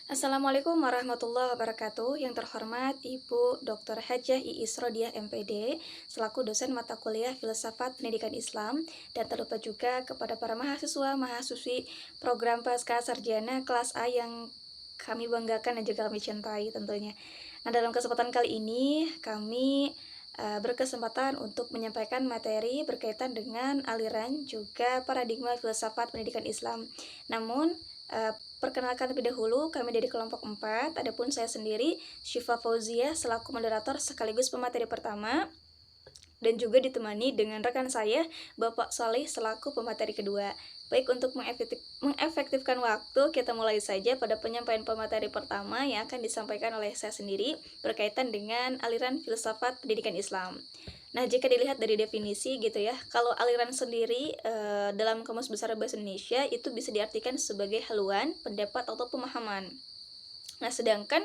Assalamualaikum warahmatullahi wabarakatuh. Yang terhormat Ibu Dr. Hajah Iis Rodiah MPD selaku dosen mata kuliah Filsafat Pendidikan Islam, dan terlupa juga kepada para mahasiswa mahasiswi program Pasca Sarjana kelas A yang kami banggakan dan juga kami cintai tentunya. Nah, dalam kesempatan kali ini kami berkesempatan untuk menyampaikan materi berkaitan dengan aliran juga paradigma filsafat pendidikan Islam. Namun, perkenalkan terlebih dahulu, kami dari kelompok 4, adapun saya sendiri, Syifa Fauzia, selaku moderator sekaligus pemateri pertama, dan juga ditemani dengan rekan saya, Bapak Soleh, selaku pemateri kedua. Baik, untuk mengefektifkan waktu, kita mulai saja pada penyampaian pemateri pertama yang akan disampaikan oleh saya sendiri berkaitan dengan aliran filsafat pendidikan Islam. Nah, jika dilihat dari definisi gitu ya, kalau aliran sendiri dalam Kamus Besar Bahasa Indonesia itu bisa diartikan sebagai haluan, pendapat, atau pemahaman. Nah, sedangkan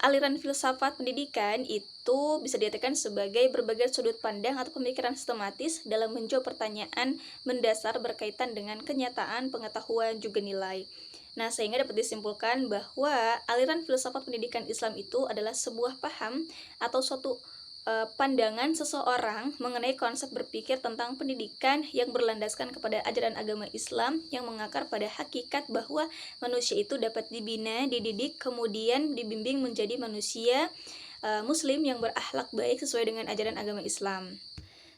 aliran filsafat pendidikan itu bisa diartikan sebagai berbagai sudut pandang atau pemikiran sistematis dalam menjawab pertanyaan mendasar berkaitan dengan kenyataan, pengetahuan, juga nilai. Nah, sehingga dapat disimpulkan bahwa aliran filsafat pendidikan Islam itu adalah sebuah paham atau suatu pandangan seseorang mengenai konsep berpikir tentang pendidikan yang berlandaskan kepada ajaran agama Islam yang mengakar pada hakikat bahwa manusia itu dapat dibina, dididik, kemudian dibimbing menjadi manusia muslim yang berakhlak baik sesuai dengan ajaran agama Islam.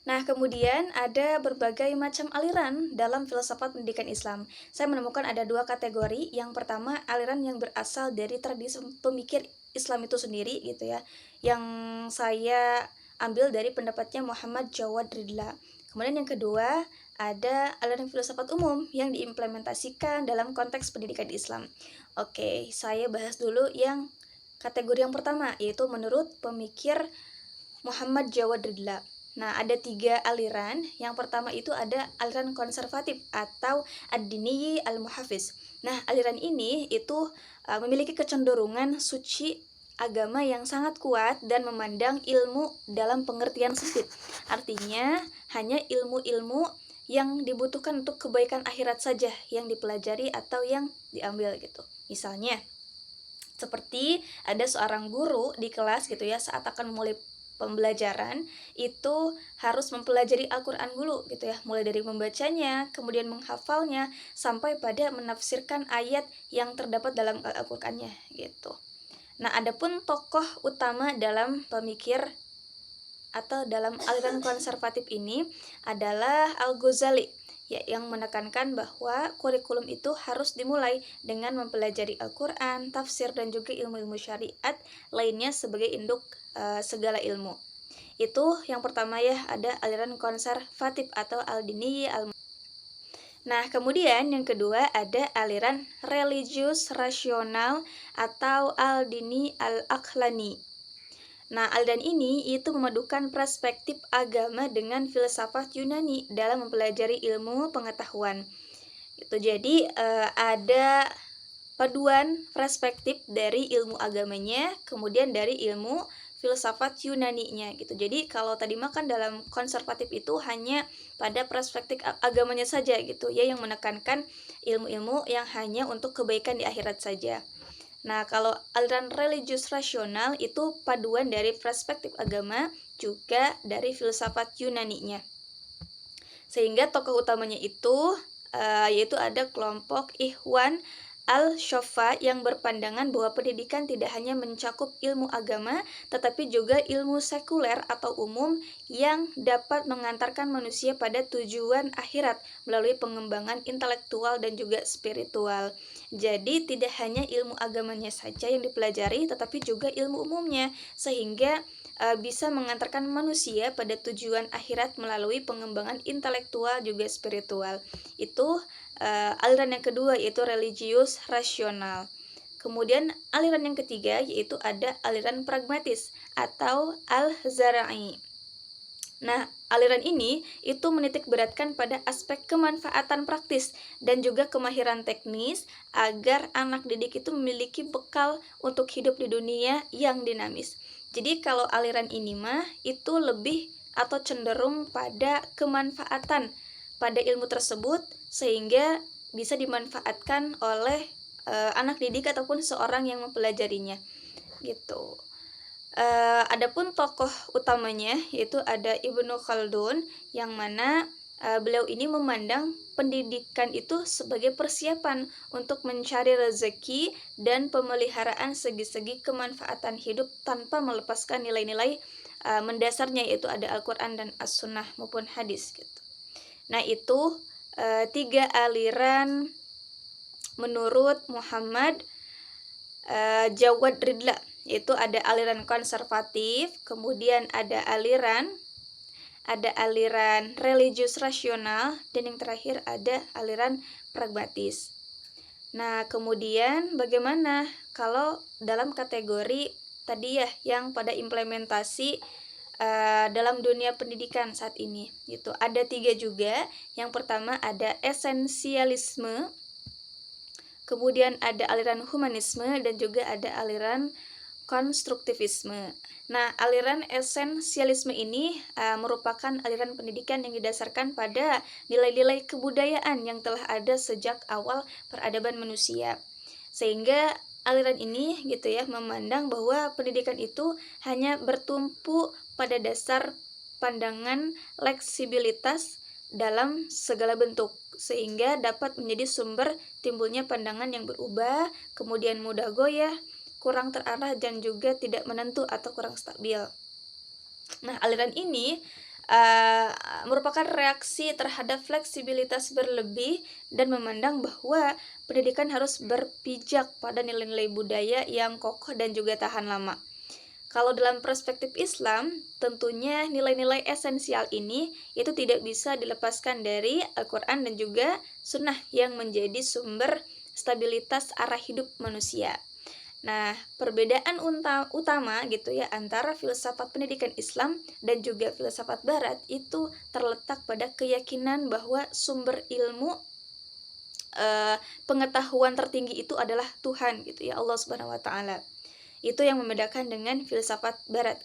Nah, kemudian ada berbagai macam aliran dalam filsafat pendidikan Islam. Saya menemukan ada dua kategori. Yang pertama, aliran yang berasal dari tradisi pemikir Islam itu sendiri gitu ya, yang saya ambil dari pendapatnya Muhammad Jawad Ridla. Kemudian yang kedua, ada aliran filsafat umum yang diimplementasikan dalam konteks pendidikan Islam. Oke, saya bahas dulu yang kategori yang pertama, yaitu menurut pemikir Muhammad Jawad Ridla. Nah, ada tiga aliran. Yang pertama itu ada aliran konservatif atau ad-diniyi al-muhafiz. Nah, aliran ini itu memiliki kecenderungan suci agama yang sangat kuat dan memandang ilmu dalam pengertian sempit. Artinya, hanya ilmu-ilmu yang dibutuhkan untuk kebaikan akhirat saja yang dipelajari atau yang diambil gitu. Misalnya, seperti ada seorang guru di kelas gitu ya, saat akan memulai pembelajaran itu harus mempelajari Al-Quran dulu gitu ya, mulai dari membacanya, kemudian menghafalnya, sampai pada menafsirkan ayat yang terdapat dalam Al-Qurannya gitu. Nah, adapun tokoh utama dalam pemikir atau dalam aliran konservatif ini adalah Al-Ghazali, ya, yang menekankan bahwa kurikulum itu harus dimulai dengan mempelajari Al-Quran, tafsir, dan juga ilmu-ilmu syariat lainnya sebagai induk segala ilmu. Itu yang pertama ya, ada aliran konservatif atau al-dini al. Nah, kemudian yang kedua ada aliran religius rasional atau al-dini al-akhlani. Nah, aliran ini itu memadukan perspektif agama dengan filsafat Yunani dalam mempelajari ilmu pengetahuan. Itu jadi ada paduan perspektif dari ilmu agamanya, kemudian dari ilmu filsafat Yunani-nya gitu. Jadi kalau tadi makan dalam konservatif itu hanya pada perspektif agamanya saja gitu ya, yang menekankan ilmu-ilmu yang hanya untuk kebaikan di akhirat saja. Nah, kalau aliran religius rasional itu paduan dari perspektif agama juga dari filsafat Yunani-nya. Sehingga tokoh utamanya itu yaitu ada kelompok Ikhwan al-Shoffa yang berpandangan bahwa pendidikan tidak hanya mencakup ilmu agama, tetapi juga ilmu sekuler atau umum yang dapat mengantarkan manusia pada tujuan akhirat melalui pengembangan intelektual dan juga spiritual. Jadi tidak hanya ilmu agamanya saja yang dipelajari, tetapi juga ilmu umumnya, sehingga bisa mengantarkan manusia pada tujuan akhirat melalui pengembangan intelektual juga spiritual. Itu aliran yang kedua, yaitu religius rasional. Kemudian aliran yang ketiga yaitu ada aliran pragmatis atau al-zara'i. Nah, aliran ini itu menitik beratkan pada aspek kemanfaatan praktis dan juga kemahiran teknis agar anak didik itu memiliki bekal untuk hidup di dunia yang dinamis. Jadi kalau aliran ini mah itu lebih atau cenderung pada kemanfaatan pada ilmu tersebut sehingga bisa dimanfaatkan oleh anak didik ataupun seseorang yang mempelajarinya gitu. Adapun tokoh utamanya yaitu ada Ibnu Khaldun, yang mana beliau ini memandang pendidikan itu sebagai persiapan untuk mencari rezeki dan pemeliharaan segi-segi kemanfaatan hidup tanpa melepaskan nilai-nilai mendasarnya, yaitu ada Al-Quran dan As-Sunnah maupun hadis gitu. Nah, itu 3 aliran menurut Muhammad Jawad Ridla, yaitu ada aliran konservatif, kemudian ada aliran religius rasional, dan yang terakhir ada aliran pragmatis. Nah, kemudian bagaimana kalau dalam kategori tadi ya yang pada implementasi dalam dunia pendidikan saat ini gitu. Ada 3 juga. Yang pertama ada esensialisme, kemudian ada aliran humanisme, dan juga ada aliran konstruktivisme. Nah, aliran esensialisme ini merupakan aliran pendidikan yang didasarkan pada nilai-nilai kebudayaan yang telah ada sejak awal peradaban manusia. Sehingga aliran ini gitu ya memandang bahwa pendidikan itu hanya bertumpu pada dasar pandangan fleksibilitas dalam segala bentuk, sehingga dapat menjadi sumber timbulnya pandangan yang berubah, kemudian mudah goyah, kurang terarah, dan juga tidak menentu atau kurang stabil. Nah, aliran ini merupakan reaksi terhadap fleksibilitas berlebih dan memandang bahwa pendidikan harus berpijak pada nilai-nilai budaya yang kokoh dan juga tahan lama. Kalau dalam perspektif Islam, tentunya nilai-nilai esensial ini itu tidak bisa dilepaskan dari Al-Quran dan juga Sunnah yang menjadi sumber stabilitas arah hidup manusia. Nah, perbedaan utama gitu ya antara filsafat pendidikan Islam dan juga filsafat Barat itu terletak pada keyakinan bahwa sumber ilmu pengetahuan tertinggi itu adalah Tuhan gitu ya, Allah Subhanahu wa taala. Itu yang membedakan dengan filsafat Barat.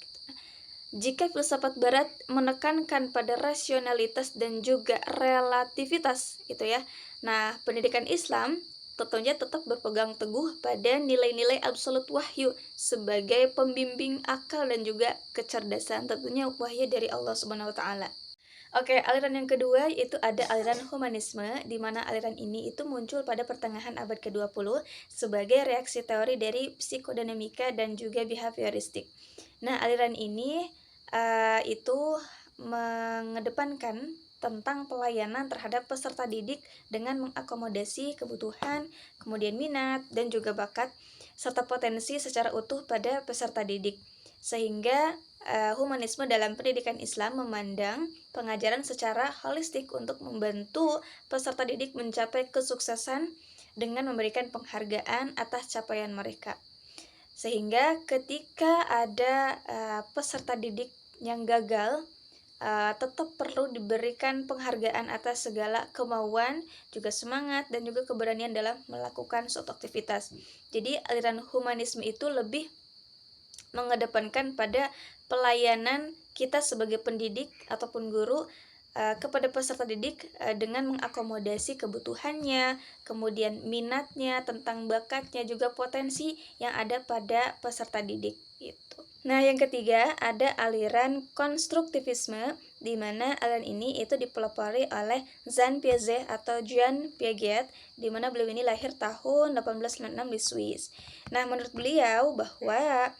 Jika filsafat Barat menekankan pada rasionalitas dan juga relativitas gitu ya. Nah, pendidikan Islam tentunya tetap berpegang teguh pada nilai-nilai absolut wahyu sebagai pembimbing akal dan juga kecerdasan, tentunya wahyu dari Allah Subhanahu wa taala. Oke, aliran yang kedua itu ada aliran humanisme, di mana aliran ini itu muncul pada pertengahan abad ke-20 sebagai reaksi teori dari psikodinamika dan juga behavioristik. Nah, aliran ini itu mengedepankan tentang pelayanan terhadap peserta didik dengan mengakomodasi kebutuhan, kemudian minat, dan juga bakat, serta potensi secara utuh pada peserta didik. Sehingga humanisme dalam pendidikan Islam memandang pengajaran secara holistik untuk membantu peserta didik mencapai kesuksesan dengan memberikan penghargaan atas capaian mereka. Sehingga ketika ada peserta didik yang gagal, tetap perlu diberikan penghargaan atas segala kemauan, juga semangat, dan juga keberanian dalam melakukan suatu aktivitas. Jadi aliran humanisme itu lebih mengedepankan pada pelayanan kita sebagai pendidik ataupun guru kepada peserta didik dengan mengakomodasi kebutuhannya, kemudian minatnya, tentang bakatnya, juga potensi yang ada pada peserta didik gitu. Nah, yang ketiga ada aliran konstruktivisme, di mana aliran ini itu dipelopori oleh Jean Piaget atau Jean Piaget, di mana beliau ini lahir tahun 1896 di Swiss. Nah, menurut beliau bahwa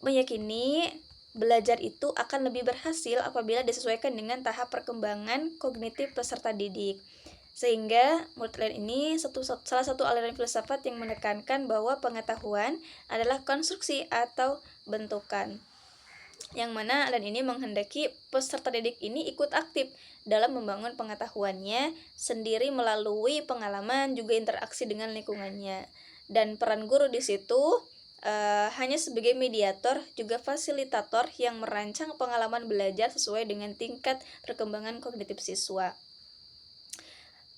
meyakini belajar itu akan lebih berhasil apabila disesuaikan dengan tahap perkembangan kognitif peserta didik. Sehingga menurut aliran ini salah satu aliran filsafat yang menekankan bahwa pengetahuan adalah konstruksi atau bentukan, yang mana aliran ini menghendaki peserta didik ini ikut aktif dalam membangun pengetahuannya sendiri melalui pengalaman, juga interaksi dengan lingkungannya. Dan peran guru di situ hanya sebagai mediator, juga fasilitator yang merancang pengalaman belajar sesuai dengan tingkat perkembangan kognitif siswa.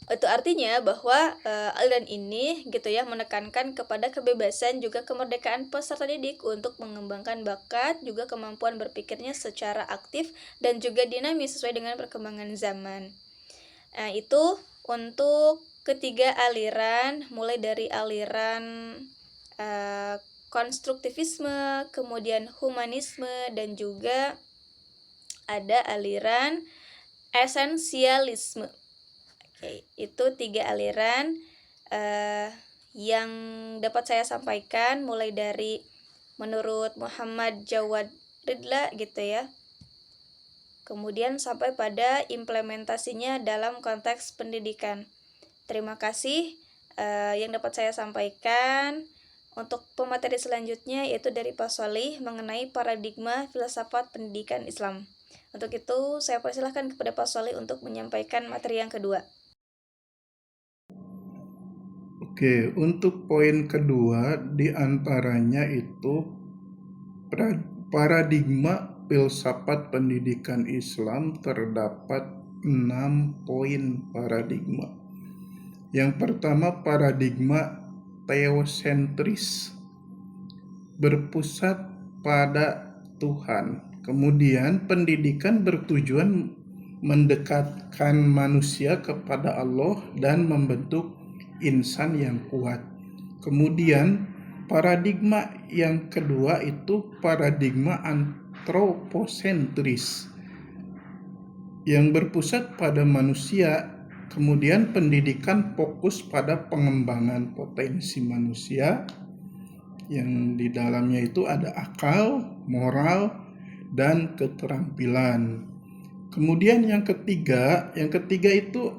Itu artinya bahwa aliran ini gitu ya menekankan kepada kebebasan juga kemerdekaan peserta didik untuk mengembangkan bakat, juga kemampuan berpikirnya secara aktif dan juga dinamis sesuai dengan perkembangan zaman. Nah, itu untuk ketiga aliran, mulai dari aliran konstruktivisme, kemudian humanisme, dan juga ada aliran esensialisme. Oke, itu 3 aliran yang dapat saya sampaikan mulai dari menurut Muhammad Jawad Ridla gitu ya. Kemudian sampai pada implementasinya dalam konteks pendidikan. Terima kasih yang dapat saya sampaikan. Untuk pemateri selanjutnya yaitu dari Pak Solih mengenai paradigma filsafat pendidikan Islam. Untuk itu saya persilahkan kepada Pak Solih untuk menyampaikan materi yang kedua. Oke, untuk poin kedua diantaranya itu paradigma filsafat pendidikan Islam terdapat 6 poin paradigma. Yang pertama paradigma teosentris, berpusat pada Tuhan. Kemudian pendidikan bertujuan mendekatkan manusia kepada Allah dan membentuk insan yang kuat. Kemudian paradigma yang kedua itu paradigma antroposentris yang berpusat pada manusia. Kemudian pendidikan fokus pada pengembangan potensi manusia yang di dalamnya itu ada akal, moral, dan keterampilan. Kemudian yang ketiga itu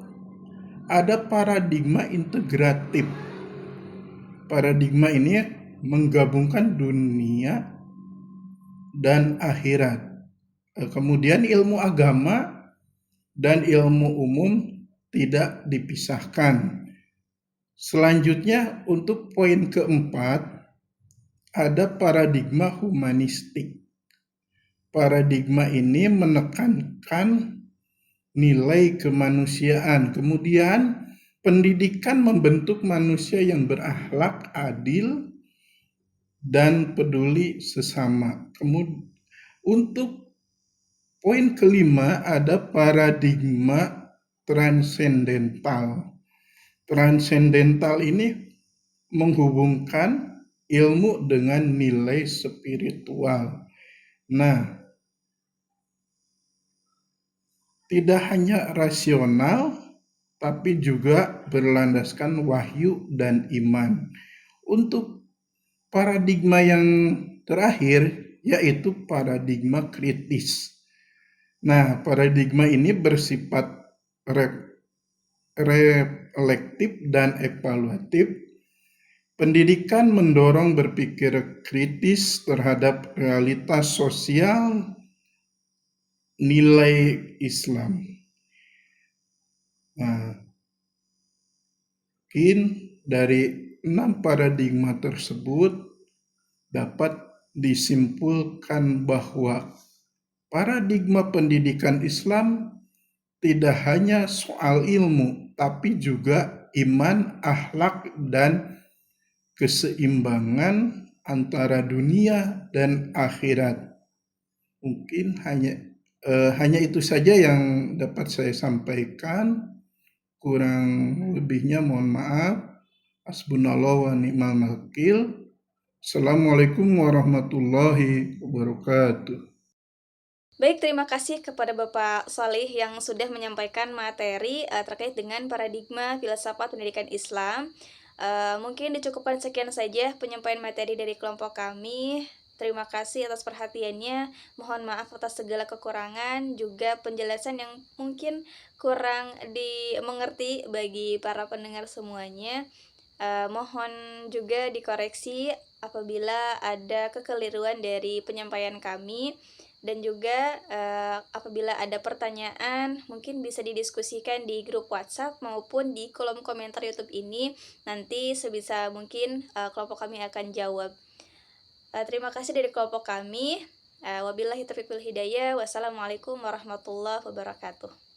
ada paradigma integratif. Paradigma ini menggabungkan dunia dan akhirat. Kemudian ilmu agama dan ilmu umum tidak dipisahkan. Selanjutnya untuk poin keempat ada paradigma humanistik. Paradigma ini menekankan nilai kemanusiaan. Kemudian pendidikan membentuk manusia yang berakhlak, adil, dan peduli sesama. Kemudian untuk poin kelima ada paradigma transendental. Transendental ini menghubungkan ilmu dengan nilai spiritual. Nah, tidak hanya rasional, tapi juga berlandaskan wahyu dan iman. Untuk paradigma yang terakhir, yaitu paradigma kritis. Nah, paradigma ini bersifat reflektif dan evaluatif. Pendidikan mendorong berpikir kritis terhadap realitas sosial nilai Islam. Nah, mungkin dari 6 paradigma tersebut dapat disimpulkan bahwa paradigma pendidikan Islam tidak hanya soal ilmu, tapi juga iman, akhlak, dan keseimbangan antara dunia dan akhirat. Mungkin hanya itu saja yang dapat saya sampaikan. Kurang lebihnya mohon maaf. Hasbunallah wa ni'mal wakil. Assalamualaikum warahmatullahi wabarakatuh. Baik, terima kasih kepada Bapak Solih yang sudah menyampaikan materi terkait dengan paradigma filsafat pendidikan Islam. Mungkin dicukupkan sekian saja penyampaian materi dari kelompok kami. Terima kasih atas perhatiannya. Mohon maaf atas segala kekurangan, juga penjelasan yang mungkin kurang dimengerti bagi para pendengar semuanya. Mohon juga dikoreksi apabila ada kekeliruan dari penyampaian kami. Dan juga apabila ada pertanyaan mungkin bisa didiskusikan di grup WhatsApp maupun di kolom komentar YouTube ini. Nanti sebisa mungkin kelompok kami akan jawab. Terima kasih dari kelompok kami. Wabillahi taufiq wal hidayah. Wassalamualaikum warahmatullahi wabarakatuh.